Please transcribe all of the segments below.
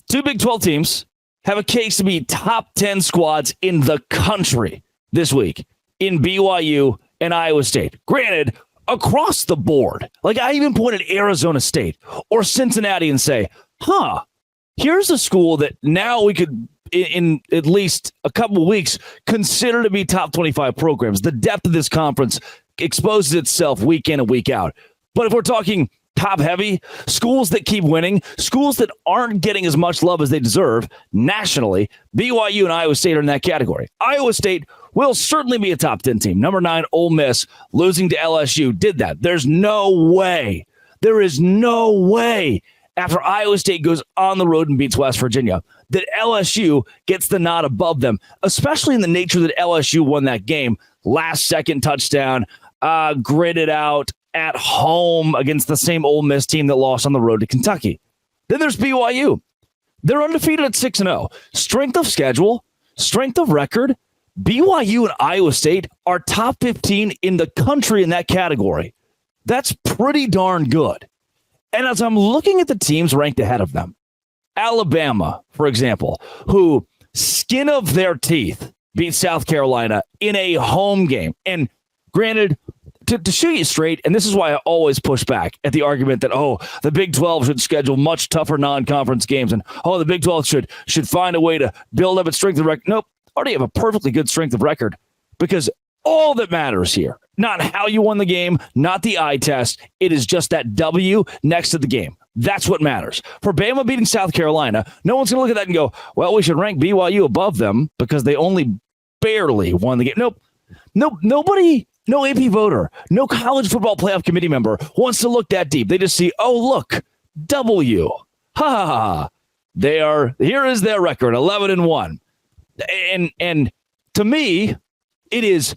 Two Big 12 teams have a case to be top 10 squads in the country this week in BYU and Iowa State. Granted, across the board, like I even point at Arizona State or Cincinnati and say, here's a school that now we could, in at least a couple of weeks, consider to be top 25 programs. The depth of this conference exposes itself week in and week out. But if we're talking top heavy, schools that keep winning, schools that aren't getting as much love as they deserve nationally, BYU and Iowa State are in that category. Iowa State will certainly be a top 10 team. Number 9, Ole Miss, losing to LSU, did that. There is no way after Iowa State goes on the road and beats West Virginia that LSU gets the nod above them, especially in the nature that LSU won that game. Last second touchdown, gritted out at home against the same Ole Miss team that lost on the road to Kentucky. Then there's BYU. They're undefeated at 6-0. Strength of schedule, strength of record. BYU and Iowa State are top 15 in the country in that category. That's pretty darn good. And as I'm looking at the teams ranked ahead of them, Alabama, for example, who skin of their teeth beat South Carolina in a home game. And granted, to shoot you straight, and this is why I always push back at the argument that, the Big 12 should schedule much tougher non-conference games, and, the Big 12 should find a way to build up its strength of record. Nope, already have a perfectly good strength of record, because all that matters here, not how you won the game, not the eye test, it is just that W next to the game. That's what matters. For Bama beating South Carolina, no one's going to look at that and go, well, we should rank BYU above them because they only barely won the game. Nope. Nobody, no AP voter, no college football playoff committee member wants to look that deep. They just see, look, W. Ha ha ha. Here is their record, 11-1. And to me, it is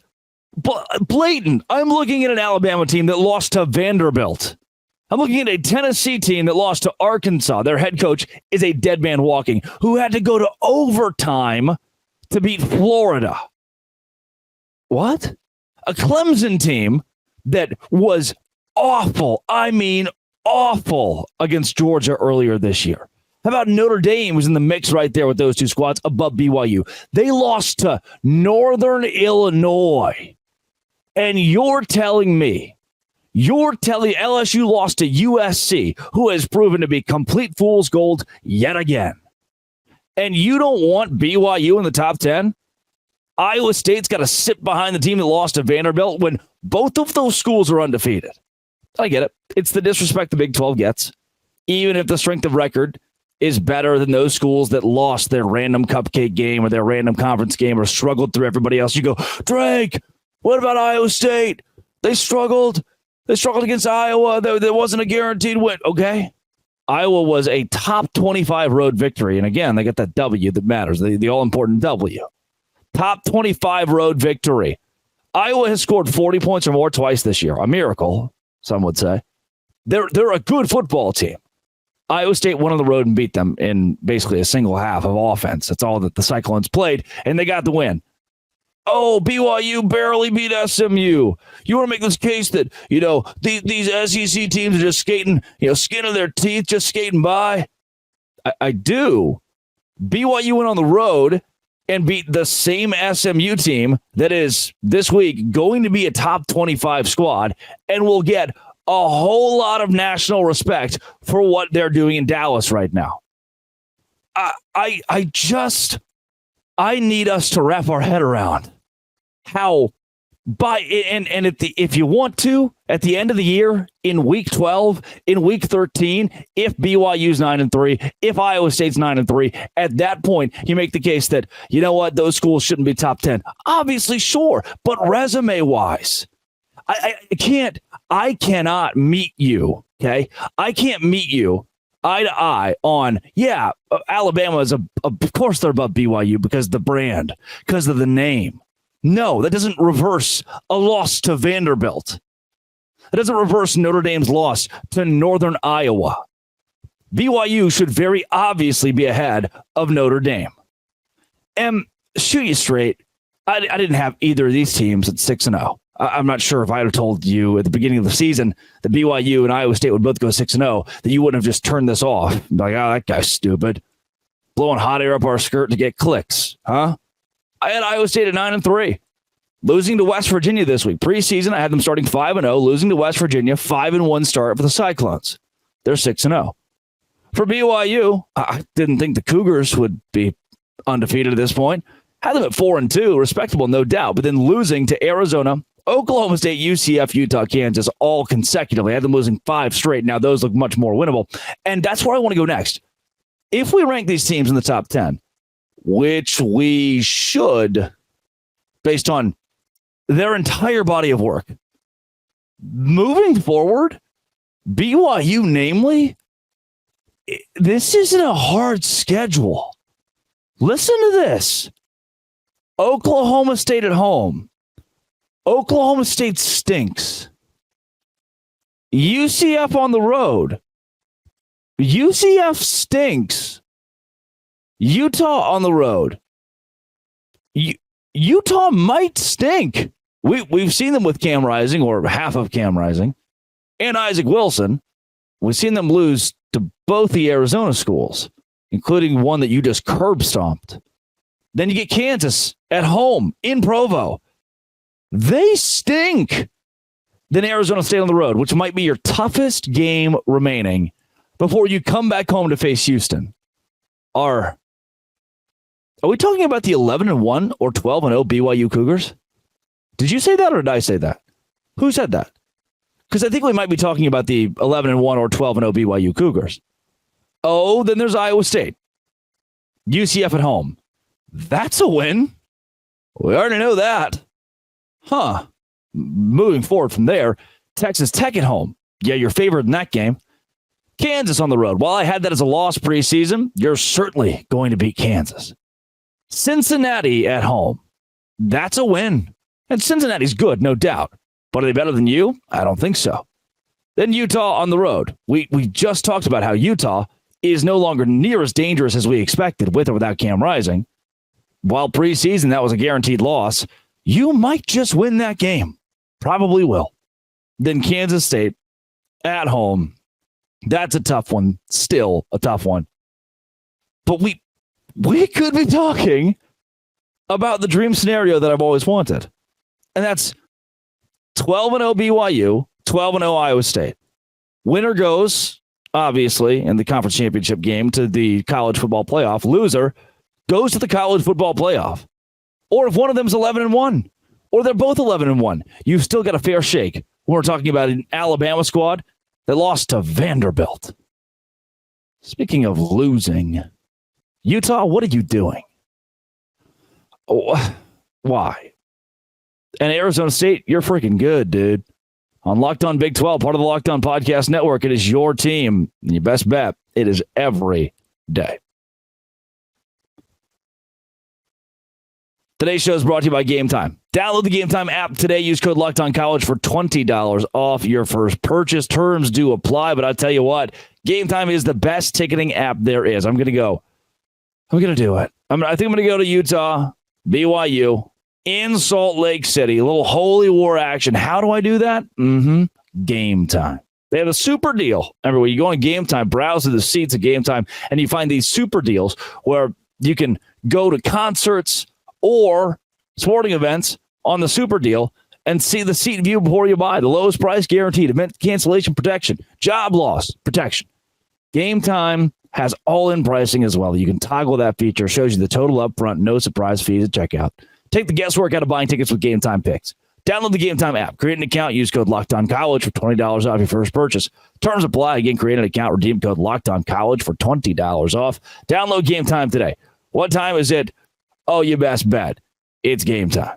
blatant. I'm looking at an Alabama team that lost to Vanderbilt. I'm looking at a Tennessee team that lost to Arkansas. Their head coach is a dead man walking, who had to go to overtime to beat Florida. What? A Clemson team that was awful. I mean, awful against Georgia earlier this year. How about Notre Dame was in the mix right there with those two squads above BYU? They lost to Northern Illinois. And you're telling LSU lost to USC, who has proven to be complete fool's gold yet again. And you don't want BYU in the top 10? Iowa State's got to sit behind the team that lost to Vanderbilt when both of those schools are undefeated. I get it. It's the disrespect the Big 12 gets. Even if the strength of record is better than those schools that lost their random cupcake game or their random conference game or struggled through everybody else. You go, Drake, what about Iowa State? They struggled. They struggled against Iowa. There wasn't a guaranteed win. Okay. Iowa was a top 25 road victory. And again, they got that W that matters, the all-important W. Top 25 road victory. Iowa has scored 40 points or more twice this year. A miracle, some would say. They're a good football team. Iowa State went on the road and beat them in basically a single half of offense. That's all that the Cyclones played, and they got the win. BYU barely beat SMU. You want to make this case that, these SEC teams are just skating, skin of their teeth, just skating by? I do. BYU went on the road and beat the same SMU team that is this week going to be a top 25 squad and will get a whole lot of national respect for what they're doing in Dallas right now. I need us to wrap our head around how if you want to, at the end of the year, in week 12, in week 13, if BYU's 9-3, if Iowa State's 9-3, at that point, you make the case that, you know what, those schools shouldn't be top 10. Obviously, sure, but resume-wise, I cannot meet you, okay? I can't meet you eye to eye on, Alabama is, of course they're above BYU because of the brand, because of the name. No, that doesn't reverse a loss to Vanderbilt. That doesn't reverse Notre Dame's loss to Northern Iowa. BYU should very obviously be ahead of Notre Dame. And shoot you straight, I didn't have either of these teams at 6-0. I'm not sure if I had told you at the beginning of the season that BYU and Iowa State would both go 6-0, that you wouldn't have just turned this off. Like, that guy's stupid. blowing hot air up our skirt to get clicks, huh? I had Iowa State at 9-3, losing to West Virginia this week. Preseason, I had them starting 5-0, losing to West Virginia, 5-1 start for the Cyclones. They're 6-0. For BYU, I didn't think the Cougars would be undefeated at this point. Had them at 4-2, respectable, no doubt, but then losing to Arizona, Oklahoma State, UCF, Utah, Kansas, all consecutively. I had them losing 5 straight. Now those look much more winnable. And that's where I want to go next. If we rank these teams in the top 10, which we should, based on their entire body of work, moving forward, BYU, namely, this isn't a hard schedule. Listen to this. Oklahoma State at home. Oklahoma State stinks. UCF on the road. UCF stinks. Utah on the road. Utah might stink. We've seen them with Cam Rising, or half of Cam Rising, and Isaac Wilson. We've seen them lose to both the Arizona schools, including one that you just curb stomped. Then you get Kansas at home in Provo. They stink. Then Arizona State on the road, which might be your toughest game remaining before you come back home to face Houston. Are we talking about the 11-1 or 12-0 BYU Cougars? Did you say that or did I say that? Who said that? Because I think we might be talking about the 11-1 or 12-0 BYU Cougars. Oh, then there's Iowa State. UCF at home. That's a win. We already know that. Huh. Moving forward from there, Texas Tech at home. Yeah, you're favored in that game. Kansas on the road. While I had that as a loss preseason, you're certainly going to beat Kansas. Cincinnati at home. That's a win. And Cincinnati's good, no doubt. But are they better than you? I don't think so. Then Utah on the road. We just talked about how Utah is no longer near as dangerous as we expected with or without Cam Rising. While preseason, that was a guaranteed loss. You might just win that game. Probably will. Then Kansas State at home. That's a tough one. Still a tough one. But we could be talking about the dream scenario that I've always wanted. And that's 12-0 BYU, 12-0 Iowa State. Winner goes, obviously, in the conference championship game to the college football playoff. Loser goes to the college football playoff. Or if one of them's 11-1, or they're both 11-1, you've still got a fair shake. We're talking about an Alabama squad that lost to Vanderbilt. Speaking of losing, Utah, what are you doing? Oh, why? And Arizona State, you're freaking good, dude. On Locked On Big 12, part of the Locked On Podcast Network, it is your team. And your best bet, it is every day. Today's show is brought to you by Game Time. Download the Game Time app today. Use code LOCKEDONCollege for $20 off your first purchase. Terms do apply, but I'll tell you what, Game Time is the best ticketing app there is. I'm going to do it. I think I'm going to go to Utah, BYU, in Salt Lake City. A little Holy War action. How do I do that? Game Time. They have a super deal everywhere. You go on Game Time, browse to the seats at Game Time, and you find these super deals where you can go to concerts or sporting events on the super deal and see the seat view before you buy. The lowest price guaranteed. Event cancellation protection. Job loss protection. Game Time has all-in pricing as well. You can toggle that feature. Shows you the total upfront, no surprise fees at checkout. Take the guesswork out of buying tickets with Game Time picks. Download the Game Time app. Create an account. Use code LOCKEDONCollege for $20 off your first purchase. Terms apply. Again, create an account. Redeem code LOCKEDONCollege for $20 off. Download Game Time today. What time is it? Oh, you best bet. It's Game Time.